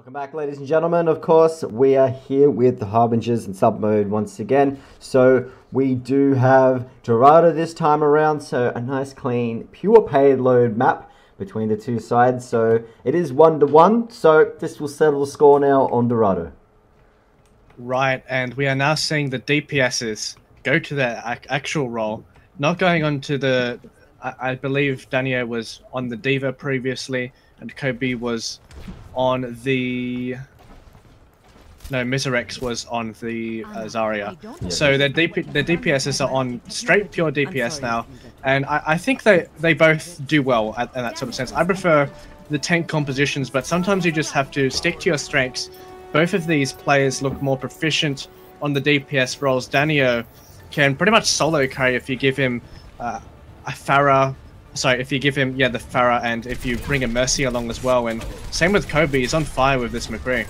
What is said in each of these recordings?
Welcome back, ladies and gentlemen. Of course, we are here with the Harbingers and Submode once again. So we do have Dorado this time around. So a nice, clean, pure payload map between the two sides. So it is 1-1. So this will settle the score now on Dorado. Right, and we are now seeing the DPSs go to their actual role, not going on to the... I believe Daniel was on the Diva previously, and Kobe was on the... No, Miserex was on the Zarya. So their DPSs are on straight pure DPS now, and I think they both do well in that sort of sense. I prefer the tank compositions, but sometimes you just have to stick to your strengths. Both of these players look more proficient on the DPS roles. Daniel can pretty much solo carry if you give him a Pharah. Sorry, if you give him, the Pharah, and if you bring a Mercy along as well. And same with Kobe, he's on fire with this McCree.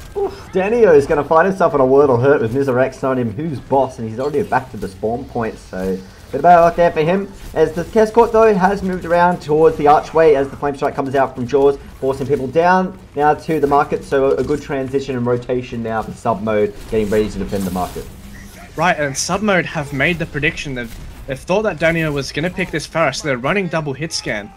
Daniel is going to find himself in a Wordle hurt with Miserex on him, who's boss, and he's already back to the spawn point, so... Bit of bad luck there for him, as the Kescort though has moved around towards the archway as the Flame Strike comes out from Jaws, forcing people down now to the market, so a good transition and rotation now for Submode, getting ready to defend the market. Right, and Submode have made the prediction. They've thought that Daniel was going to pick this Pharah, so they're running double hit scan,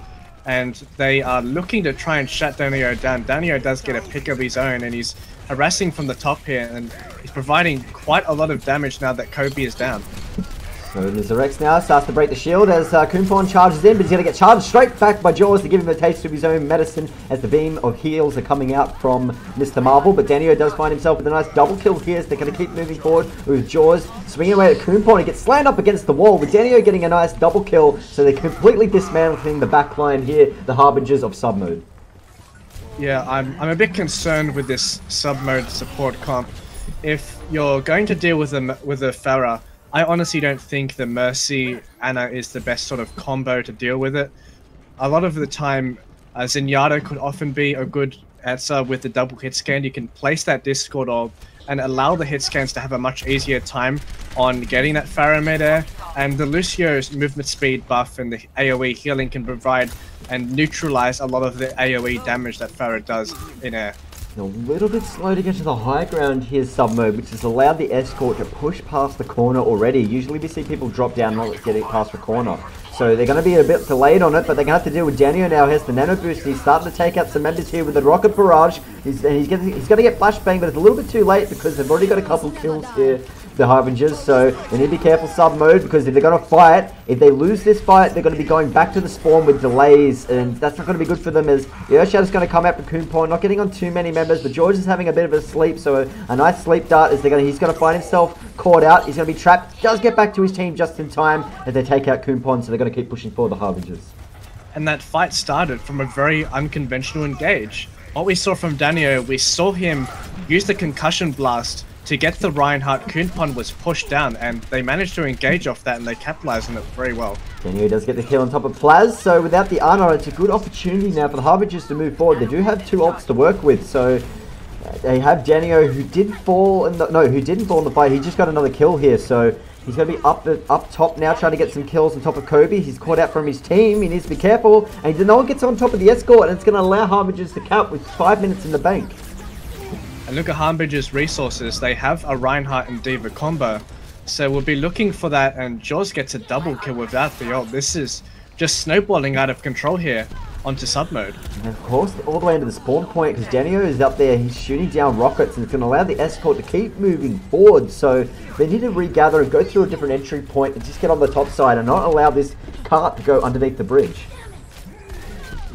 and they are looking to try and shut Daniel down. Daniel does get a pick of his own, and he's harassing from the top here, and he's providing quite a lot of damage now that Kobe is down. So Miserex now starts to break the shield as Kumpon charges in, but he's going to get charged straight back by Jaws to give him a taste of his own medicine as the beam of heals are coming out from Mr. Marvel. But Daniel does find himself with a nice double kill here as they're going to keep moving forward with Jaws swinging away at Kumpon. He gets slammed up against the wall with Daniel getting a nice double kill, so they're completely dismantling the back line here, the Harbingers of Submode. Yeah, I'm a bit concerned with this Submode support comp. If you're going to deal with the Pharah, I honestly don't think the Mercy Anna is the best sort of combo to deal with it. A lot of the time, Zenyatta could often be a good answer with the double hit scan. You can place that Discord orb and allow the hit scans to have a much easier time on getting that Pharah mid-air. And the Lucio's movement speed buff and the AoE healing can provide and neutralize a lot of the AoE damage that Pharah does in air. A little bit slow to get to the high ground here, Submode, which has allowed the escort to push past the corner already. Usually we see people drop down not getting past the corner. So they're going to be a bit delayed on it, but they're going to have to deal with Daniel now. Has the nano boost. He's starting to take out some members here with the rocket barrage. He's going to get flashbang, but it's a little bit too late because they've already got a couple kills here, the Harbingers. So they need to be careful, Submode, because if they're going to fight, if they lose this fight, they're going to be going back to the spawn with delays, and that's not going to be good for them as the Earthshadow's going to come out for Kumpon, not getting on too many members, but George is having a bit of a sleep, so a nice sleep dart as he's going to find himself caught out. He's going to be trapped, does get back to his team just in time as they take out Kumpon, so they're going to keep pushing forward the Harbingers. And that fight started from a very unconventional engage. What we saw from Daniel, we saw him use the concussion blast to get the Reinhardt. Kumpon was pushed down, and they managed to engage off that, and they capitalized on it very well. Daniel does get the kill on top of Plaz, so without the Arnor, it's a good opportunity now for the Harbingers to move forward. They do have two ults to work with, so they have Daniel, who did fall in the... No, who didn't fall in the fight. He just got another kill here, so he's going to be up top now, trying to get some kills on top of Kobe. He's caught out from his team. He needs to be careful, and no one gets on top of the escort, and it's going to allow Harbingers to cap with 5 minutes in the bank. And look at Harbinger's resources. They have a Reinhardt and Diva combo, so we'll be looking for that, and Jaws gets a double kill without the ult. This is just snowballing out of control here onto Submode. And of course, all the way into the spawn point, because Daniel is up there, he's shooting down rockets, and it's going to allow the escort to keep moving forward, so they need to regather and go through a different entry point and just get on the top side and not allow this cart to go underneath the bridge.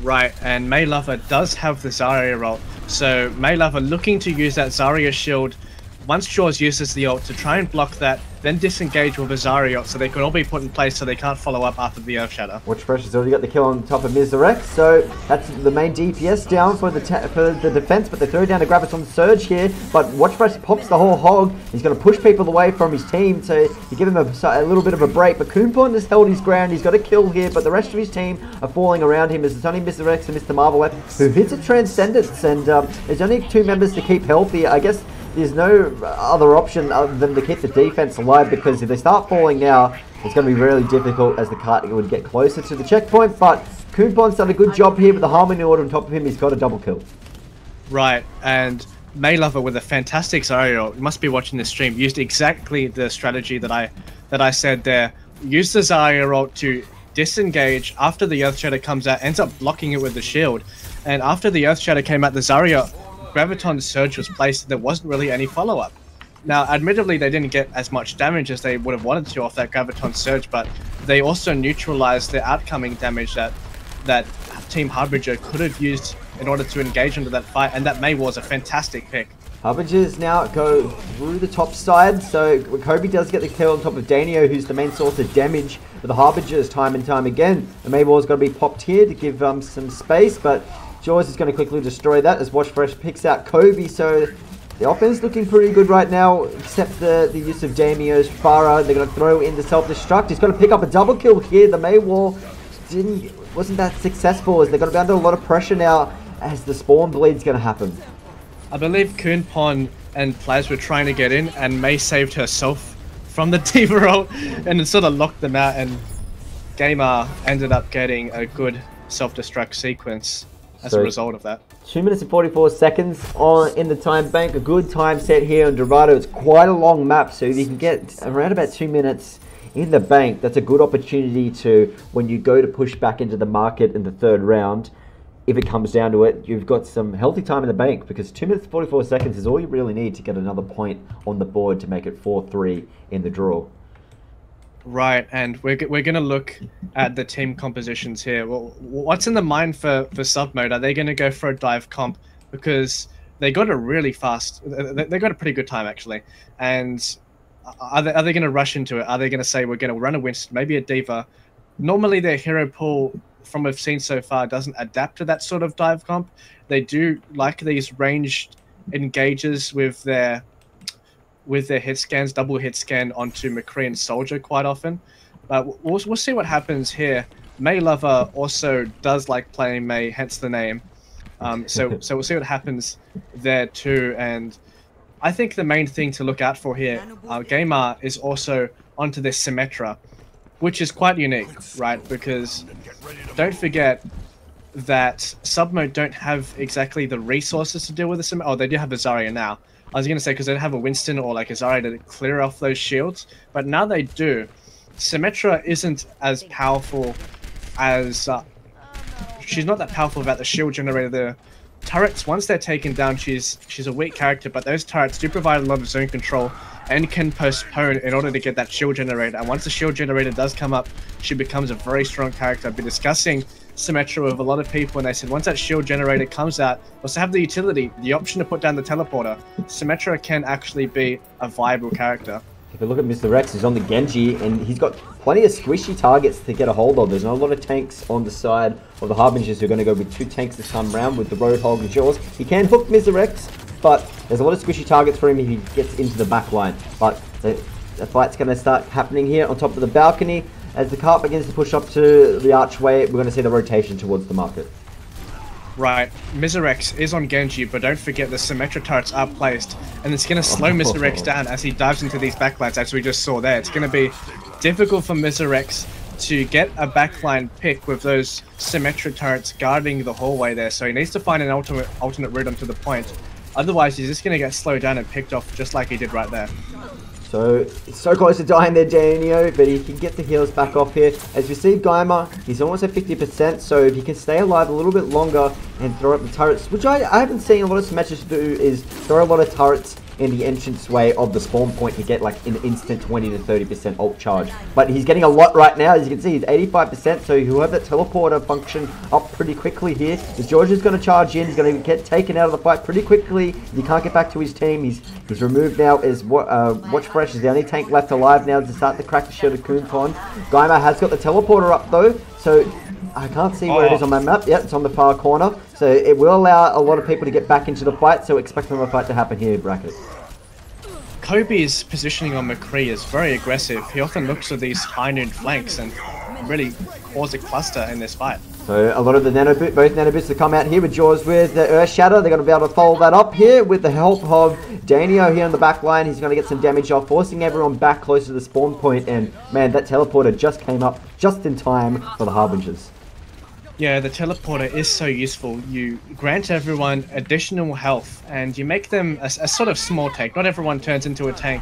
Right, and Maylover does have the Zarya ult, so Maylover looking to use that Zarya shield once Jaws uses the ult to try and block that, then disengage with a Zarya ult so they can all be put in place so they can't follow up after the Earthshadow. Watch Pressure's already got the kill on top of Miserex, so that's the main DPS down for the defense, but they throw down the Gravis on the Surge here, but Watch Pressure pops the whole hog. He's going to push people away from his team to give him a little bit of a break, but Kumpon has held his ground. He's got a kill here, but the rest of his team are falling around him as it's only Miserex and Mr. Marvel left, who hits a Transcendence, and there's only two members to keep healthy. I guess there's no other option other than to keep the defense alive, because if they start falling now, it's going to be really difficult as the cart would get closer to the checkpoint. But Kumpon's done a good job here with the Harmony Order on top of him. He's got a double kill. Right, and Maylover with a fantastic Zarya, you must be watching this stream, used exactly the strategy that I said there. Used the Zarya ult to disengage after the Earth Shatter comes out, ends up blocking it with the shield. And after the Earth Shatter came out, the Zarya Graviton Surge was placed. There wasn't really any follow-up. Now, admittedly, they didn't get as much damage as they would have wanted to off that Graviton Surge, but they also neutralized the outcoming damage that Team Harbinger could have used in order to engage into that fight, and that Mei was a fantastic pick. Harbingers now go through the top side, so Kobe does get the kill on top of Danio, who's the main source of damage for the Harbingers time and time again. The Mei wall's got to be popped here to give some space, but Jaws is going to quickly destroy that as Watchfresh picks out Kobe, so the offense looking pretty good right now, except the use of Damio's Farah. They're going to throw in the self-destruct. He's going to pick up a double kill here. The Mei wall wasn't that successful, as they're going to be under a lot of pressure now as the spawn bleed's going to happen. I believe Kunpon and Plaz were trying to get in, and Mei saved herself from the D.Va ult, and it sort of locked them out, and Gamer ended up getting a good self-destruct sequence as a result of that. 2 minutes and 44 seconds in the time bank. A good time set here on Dorado. It's quite a long map, so if you can get around about 2 minutes in the bank, that's a good opportunity to, when you go to push back into the market in the third round, if it comes down to it, you've got some healthy time in the bank, because 2 minutes and 44 seconds is all you really need to get another point on the board to make it 4-3 in the draw. Right, and we're going to look at the team compositions here. Well, what's in the mind for Submode? Are they going to go for a dive comp? Because they got a really fast... They got a pretty good time, actually. And are they going to rush into it? Are they going to say, we're going to run a Winston, maybe a D.Va? Normally, their hero pool, from what we've seen so far, doesn't adapt to that sort of dive comp. They do like these ranged engages with their hit scans, double hit scan onto McCree and Soldier quite often. But we'll see what happens here. Maylover also does like playing Mei, hence the name. So we'll see what happens there too. And I think the main thing to look out for here, Gamer is also onto this Symmetra, which is quite unique, right? Because don't forget that Submode don't have exactly the resources to deal with the Symmetra. Oh, they do have a Zarya now. I was going to say, because they don't have a Winston or like a Zarya to clear off those shields, but now they do. Symmetra isn't as powerful as... she's not that powerful about the shield generator. The turrets, once they're taken down, she's a weak character, but those turrets do provide a lot of zone control and can postpone in order to get that shield generator. And once the shield generator does come up, she becomes a very strong character. I've been discussing Symmetra with a lot of people, and they said once that shield generator comes out, also have the utility, the option to put down the teleporter, Symmetra can actually be a viable character. If you look at Mr. Rex, he's on the Genji, and he's got plenty of squishy targets to get a hold of. There's not a lot of tanks on the side of the Harbingers who are going to go with 2 tanks this time around with the Roadhog and Jaws. He can hook Mr. Rex, but there's a lot of squishy targets for him if he gets into the back line. But the fight's going to start happening here on top of the balcony. As the cart begins to push up to the archway, we're going to see the rotation towards the market. Right, Miserex is on Genji, but don't forget the Symmetra turrets are placed, and it's going to slow Miserex down as he dives into these backlines, as we just saw there. It's going to be difficult for Miserex to get a backline pick with those Symmetra turrets guarding the hallway there, so he needs to find an alternate route onto the point. Otherwise, he's just going to get slowed down and picked off just like he did right there. So close to dying there, Danio, but he can get the heals back off here. As you see, Geimer, he's almost at 50%, so if he can stay alive a little bit longer and throw up the turrets, which I haven't seen a lot of Symmetras do, is throw a lot of turrets in the entranceway of the spawn point to get like an instant 20 to 30% ult charge. But he's getting a lot right now. As you can see, he's 85%, so he'll have that teleporter function up pretty quickly here. As George is going to charge in, he's going to get taken out of the fight pretty quickly. He can't get back to his team. He's removed now as Watchfresh is the only tank left alive now to start to crack the shield of Kunpon. Geimer has got the teleporter up though, so I can't see where it is on my map. Yep, it's on the far corner. So it will allow a lot of people to get back into the fight, so expect another fight to happen here, Bracket. Kobe's positioning on McCree is very aggressive. He often looks for these high noon flanks and really cause a cluster in this fight. So a lot of the both nano boots have come out here with Jaws with the Earth Shatter. They're going to be able to follow that up here with the help of Danio here on the back line. He's going to get some damage off, forcing everyone back close to the spawn point. And man, that teleporter just came up just in time for the Harbingers. Yeah, the teleporter is so useful. You grant everyone additional health, and you make them a sort of small tank. Not everyone turns into a tank,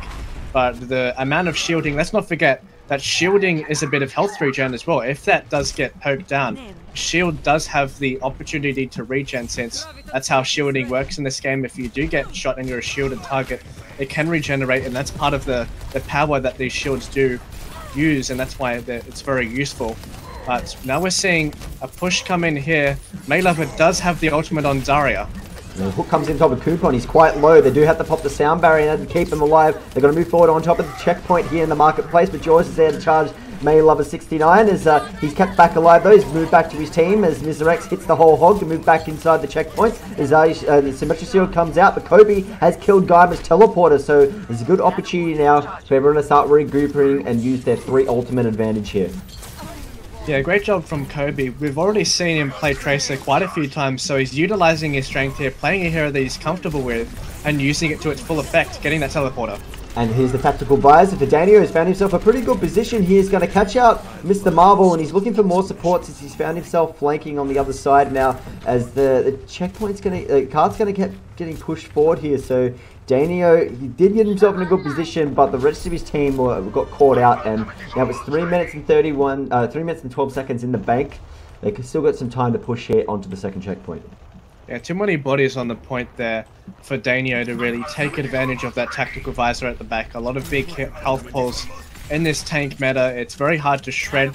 but the amount of shielding, let's not forget that shielding is a bit of health regen as well. If that does get poked down, shield does have the opportunity to regen, since that's how shielding works in this game. If you do get shot and you're a shielded target, it can regenerate, and that's part of the power that these shields do use, and that's why it's very useful. But now we're seeing a push come in here. Maylover does have the ultimate on Zarya. The hook comes in top of Coupon. He's quite low. They do have to pop the sound barrier and keep him alive. They're going to move forward on top of the checkpoint here in the marketplace, but Jaws is there to charge Maylover 69 as he's kept back alive though. He's moved back to his team as Miserex hits the whole hog to move back inside the checkpoint. As the Symmetry Shield comes out, but Kobe has killed Gaima's teleporter, so there's a good opportunity now for everyone to start regrouping and use their 3 ultimate advantage here. Yeah, great job from Kobe. We've already seen him play Tracer quite a few times, so he's utilizing his strength here, playing a hero that he's comfortable with, and using it to its full effect, getting that teleporter. And here's the tactical visor for Danio. Has found himself a pretty good position here. He's going to catch out Mr. Marvel, and he's looking for more support since he's found himself flanking on the other side now as the checkpoint's going to... card's going to keep getting pushed forward here, so... Danio, he did get himself in a good position, but the rest of his team got caught out, and now it's 3 minutes and 3 minutes and 12 seconds in the bank. They still got some time to push here onto the second checkpoint. Yeah, too many bodies on the point there for Danio to really take advantage of that tactical visor at the back. A lot of big health pulls in this tank meta. It's very hard to shred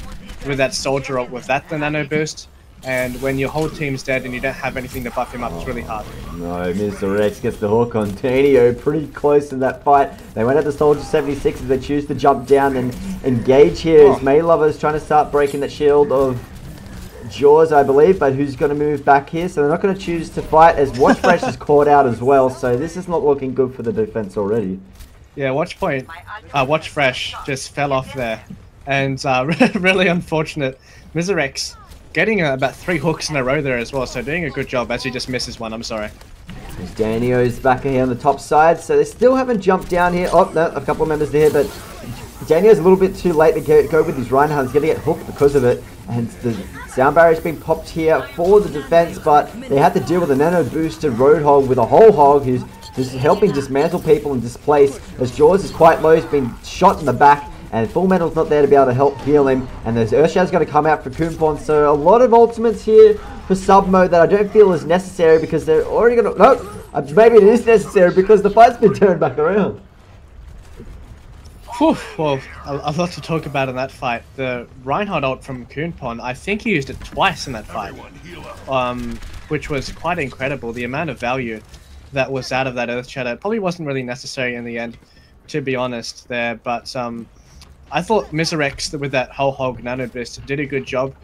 with that soldier ult with that the nano boost. And when your whole team's dead and you don't have anything to buff him up, it's really hard. No, Mr. Rex gets the hook on Danio pretty close in that fight. They went at the Soldier 76 as they choose to jump down and engage here. As Maylover is trying to start breaking that shield of Jaws, I believe, but who's going to move back here? So they're not going to choose to fight as Watchfresh is caught out as well. So this is not looking good for the defense already. Yeah, Watchfresh just fell off there. And really unfortunate. Miserex getting about 3 hooks in a row there as well, so doing a good job as he just misses one, I'm sorry. Danio's back here on the top side, so they still haven't jumped down here. Oh, no, a couple of members there, but Danio's a little bit too late to go with his Reinhardt. He's going to get hooked because of it, and the sound barrier's been popped here for the defense, but they had to deal with a nano boosted Roadhog with a whole hog who's just helping dismantle people and displace, as Jaws is quite low. He's been shot in the back, and Full Metal's not there to be able to help heal him. And there's Urshad's going to come out for Kumpon. So a lot of ultimates here for Submode that I don't feel is necessary because they're already going to... No! Maybe it is necessary because the fight's been turned back around. Whew, well, a lot to talk about in that fight. The Reinhardt ult from Kumpon, I think he used it twice in that fight. Which was quite incredible. The amount of value that was out of that Earth Shadow probably wasn't really necessary in the end, to be honest there. But... I thought Miserex with that whole hog nano boost did a good job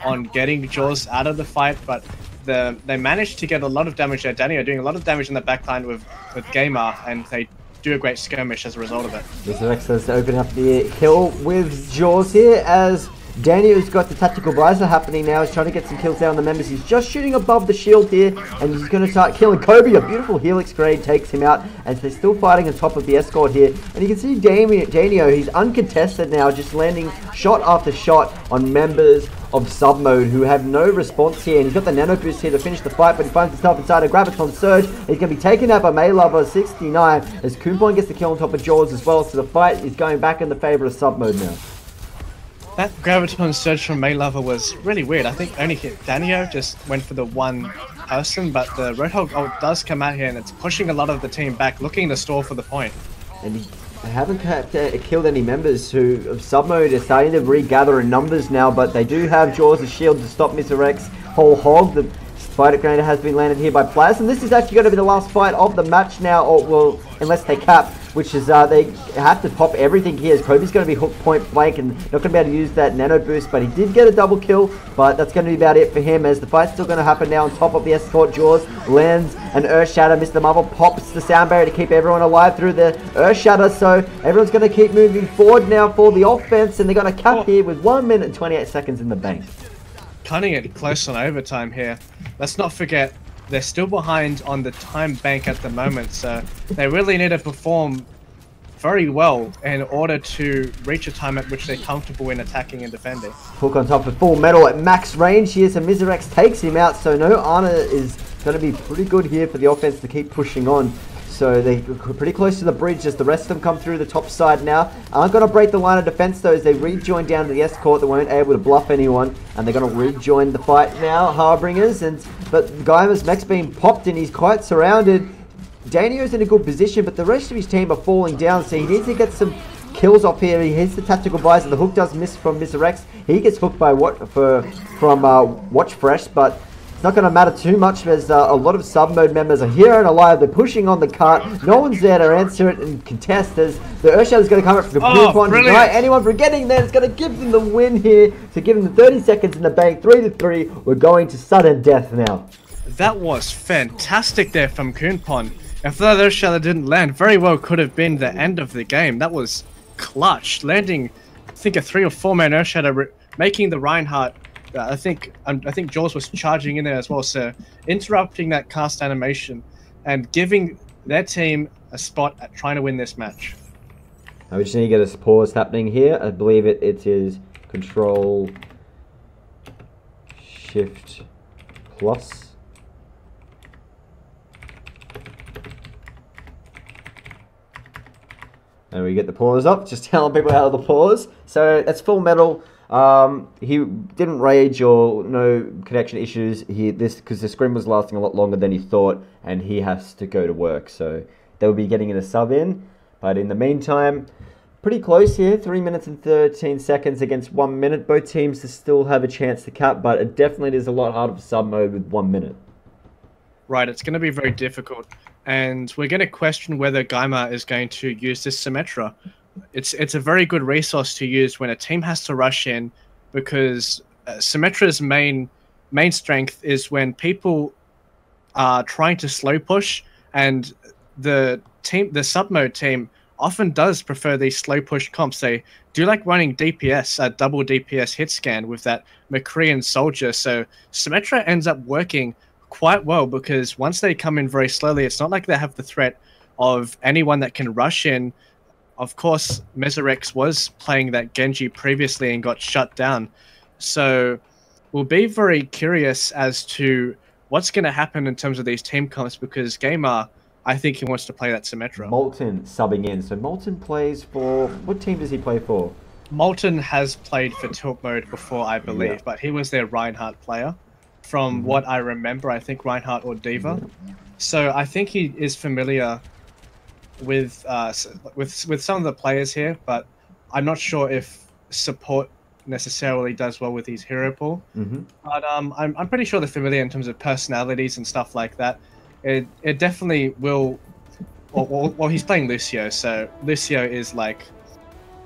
on getting Jaws out of the fight, but they managed to get a lot of damage there. Danio doing a lot of damage in the backline with Gamer, and they do a great skirmish as a result of it. Miserex has to open up the kill with Jaws here as Danio's got the tactical visor happening now. He's trying to get some kills down on the members. He's just shooting above the shield here, and he's going to start killing Kobe. A beautiful helix grade takes him out, and they're still fighting on top of the escort here. And you can see Danio, he's uncontested now, just landing shot after shot on members of Submode who have no response here. And he's got the nano boost here to finish the fight, but he finds himself inside a Graviton Surge. He's going to be taken out by Maylover 69 as Kumpon gets the kill on top of Jaws as well. So the fight is going back in the favor of Submode now. That Graviton Surge from Maylover was really weird. I think only hit Danio, just went for the one person, but the Roadhog ult does come out here and it's pushing a lot of the team back, looking to stall for the point. And they haven't killed any members of Submode. They're starting to regather in numbers now, but they do have Jaws' shield to stop Miserex whole hog. The Spider Grenade has been landed here by Plaz, and this is actually going to be the last fight of the match now, or well, unless they cap, which is they have to pop everything here as Kobe's going to be hooked point blank and not going to be able to use that nano boost, but he did get a double kill, but that's going to be about it for him as the fight's still going to happen now on top of the escort. Jaws lands an Earth Shatter. Mr. Marvel pops the sound barrier to keep everyone alive through the Earth Shatter, so everyone's going to keep moving forward now for the offense, and they're going to cap here with 1 minute and 28 seconds in the bank. Cutting it close on overtime here. Let's not forget, they're still behind on the time bank at the moment, so they really need to perform very well in order to reach a time at which they're comfortable in attacking and defending. Hook on top of Full Metal at max range here, so Miserex takes him out, so no Ana is going to be pretty good here for the offense to keep pushing on. So they're pretty close to the bridge as the rest of them come through the top side now. Aren't going to break the line of defense though as they rejoin down to the escort. They weren't able to bluff anyone, and they're going to rejoin the fight now, Harbingers. But Guymer's mech's being popped and he's quite surrounded. Danio's in a good position, but the rest of his team are falling down, so he needs to get some kills off here. He hits the tactical buys, and the hook does miss from Miserex. He gets hooked by Watch Fresh, but it's not going to matter too much as a lot of Submode members are here and alive. They're pushing on the cart. No one's there to answer it and contest as the Earthshadow is going to come up for the coupon. Deny anyone for getting there. It's going to give them the win here. To give them the 30 seconds in the bank, 3-3. We're going to sudden death now. That was fantastic there from Kunpon. If that Earthshadow didn't land, very well could have been the end of the game. That was clutch. Landing, I think, a 3 or 4 man Earthshadow, making the Reinhardt. I think Jaws was charging in there as well, so interrupting that cast animation and giving their team a spot at trying to win this match. We just need to get a pause happening here. I believe it is Control Shift Plus. And we get the pause up, just telling people how to pause. So that's Full Metal. He didn't rage or no connection issues because the scrim was lasting a lot longer than he thought, and he has to go to work, so they'll be getting a sub in. But in the meantime, pretty close here, 3 minutes and 13 seconds against 1 minute. Both teams still have a chance to cap, but it definitely is a lot harder for sub mode with 1 minute. Right, it's going to be very difficult, and we're going to question whether Guymer is going to use this Symmetra. It's a very good resource to use when a team has to rush in, because Symmetra's main strength is when people are trying to slow push, and the Submode team often does prefer these slow push comps. They do like running DPS, double DPS hit scan with that McCree soldier, so Symmetra ends up working quite well, because once they come in very slowly, it's not like they have the threat of anyone that can rush in. Of course, Miserex was playing that Genji previously and got shut down. So we'll be very curious as to what's going to happen in terms of these team comps, because Gamer, I think he wants to play that Symmetra. Molten subbing in. So Molten plays for... What team does he play for? Molten has played for Tiltmode before, I believe, but he was their Reinhardt player. From what I remember, I think Reinhardt or Diva. So I think he is familiar with some of the players here, but I'm not sure if support necessarily does well with his hero pool. But I'm pretty sure they're familiar in terms of personalities and stuff like that. It definitely will. Well, he's playing Lucio, so Lucio is like,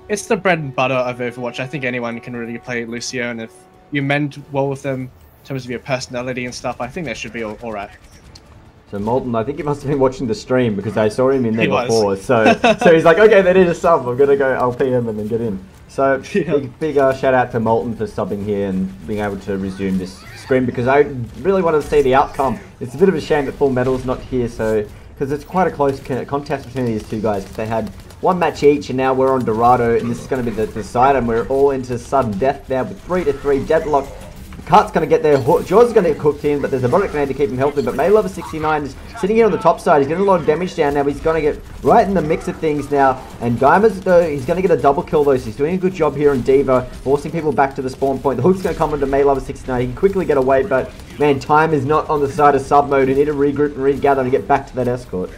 it's the bread and butter of Overwatch. I think anyone can really play Lucio, and if you mend well with them in terms of your personality and stuff, I think that should be all right. So Molten, I think he must have been watching the stream, because I saw him in there before. So he's like, okay, they need a sub. I'm gonna go. I'll PM and then get in. So big shout out to Molten for subbing here and being able to resume this scrim, because I really wanted to see the outcome. It's a bit of a shame that Full Metal's not here, so because it's quite a close contest between these two guys. They had one match each, and now we're on Dorado, and this is going to be the decider, and we're all into sudden death now with 3-3 deadlock. Cart's going to get there, Jaws is going to get cooked in, but there's a product grenade to keep him healthy. But Maylover 69 is sitting here on the top side. He's getting a lot of damage down now. He's going to get right in the mix of things now. And Guymer's, he's going to get a double kill though. So he's doing a good job here on Diva, forcing people back to the spawn point. The hook's going to come onto Maylover 69. He can quickly get away, but man, time is not on the side of Submode. You need to regroup and regather and get back to that escort.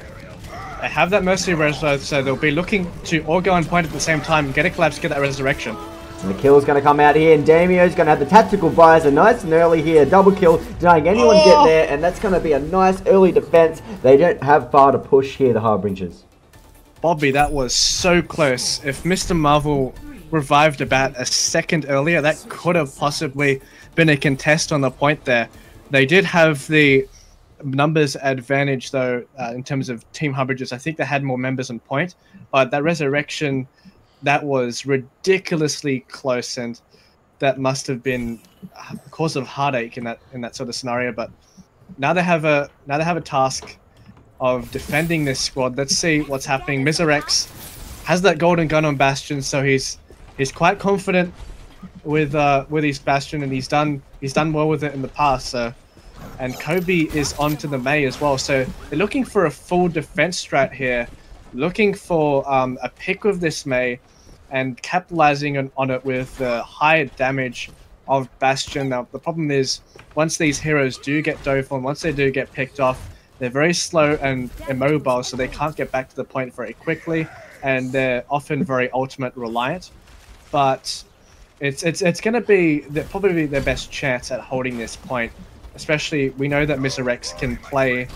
They have that Mercy Res, so they'll be looking to all go on point at the same time, get a collapse, get that resurrection. And the kill's going to come out here, and Damio's going to have the tactical buys, nice and early here, double kill, denying anyone get there, and that's going to be a nice early defense. They don't have far to push here, the Harbingers. Bobby, that was so close. If Mr. Marvel revived about a second earlier, that could have possibly been a contest on the point there. They did have the numbers advantage, though, in terms of Team Harbingers. I think they had more members on point, but that resurrection, that was ridiculously close, and that must have been a cause of heartache in that sort of scenario. But now they have a task of defending this squad. Let's see what's happening. Miserex has that golden gun on Bastion, so he's quite confident with his Bastion, and he's done well with it in the past. So, and Kobe is onto the Mei as well. So they're looking for a full defense strat here, looking for a pick with this Mei, and capitalizing on it with the high damage of Bastion. Now the problem is, once these heroes do get dove on, once they do get picked off, they're very slow and immobile, so they can't get back to the point very quickly, and they're often very ultimate reliant. But it's going to be probably their best chance at holding this point. Especially, we know that Miserex can play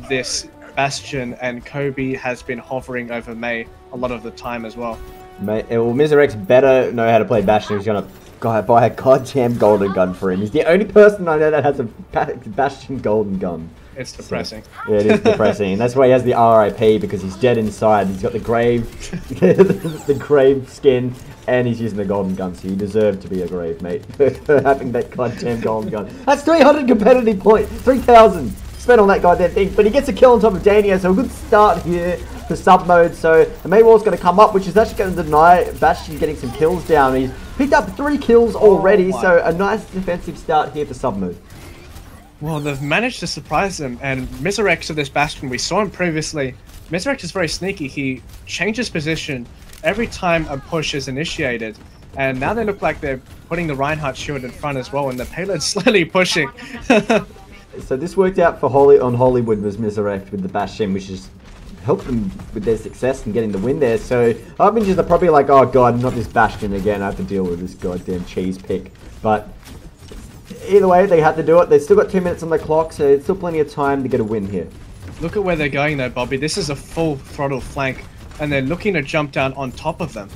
this Bastion, and Kobe has been hovering over Mei a lot of the time as well. Well, Miserex better know how to play Bastion. He's going to buy a goddamn golden gun for him. He's the only person I know that has a Bastion golden gun. It's depressing. So, yeah, it is depressing. And that's why he has the RIP, because he's dead inside. He's got the grave, the grave skin, and he's using the golden gun. So you deserve to be a grave, mate, for having that goddamn golden gun. That's 300 competitive points, 3,000 spent on that goddamn thing. But he gets a kill on top of Dania, so a good start here for Submode. So the Mei wall's going to come up, which is actually going to deny Bastion getting some kills down. He's picked up 3 kills already, so a nice defensive start here for Submode. Well, they've managed to surprise them, and Miserex of this Bastion, we saw him previously. Miserex is very sneaky. He changes position every time a push is initiated, and now they look like they're putting the Reinhardt shield in front as well, and the payload's slowly pushing. So this worked out for Hollywood was Miserex with the Bastion, which has helped them with their success in getting the win there. So Harbingers are probably like, oh god, not this Bastion again, I have to deal with this goddamn cheese pick. But either way, they had to do it. They've still got 2 minutes on the clock, so it's still plenty of time to get a win here. Look at where they're going though, Bobby. This is a full throttle flank, and they're looking to jump down on top of them.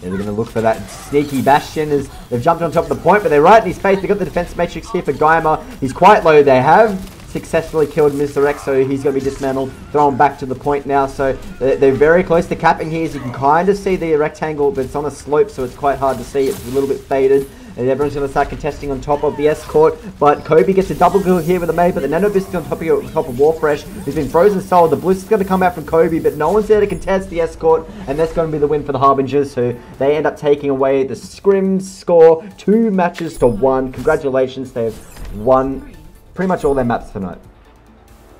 Yeah, they're going to look for that sneaky Bastion as they've jumped on top of the point, but they're right in his face. They've got the defense matrix here for Geimer. He's quite low. They have successfully killed Mr. X, so he's going to be dismantled, thrown back to the point now. So they're very close to capping here, as you can kind of see the rectangle, but it's on a slope, so it's quite hard to see. It's a little bit faded. And everyone's going to start contesting on top of the escort. But Kobe gets a double kill here with the Mei, but the Nano Biscuit on top of Warfresh. He's been frozen solid. The Bliss is going to come out from Kobe, but no one's there to contest the escort. And that's going to be the win for the Harbingers, so they end up taking away the scrims score 2 matches to 1. Congratulations, they've won pretty much all their maps tonight.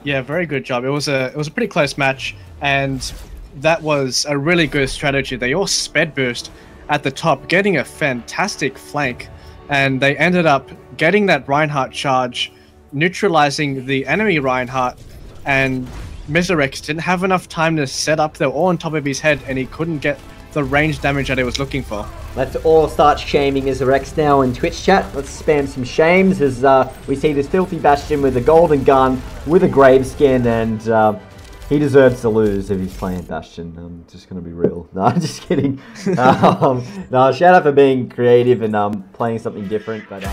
Yeah, very good job. It was a pretty close match, and that was a really good strategy. They all sped boost at the top, getting a fantastic flank, and they ended up getting that Reinhardt charge, neutralizing the enemy Reinhardt, and Miserex didn't have enough time to set up. They were all on top of his head, and he couldn't get the range damage that he was looking for. Let's all start shaming Miserex now in Twitch chat. Let's spam some shames as we see this filthy Bastion with a golden gun, with a grave skin, and he deserves to lose if he's playing Bastion. I'm just going to be real. No, I'm just kidding. No, shout out for being creative and playing something different. But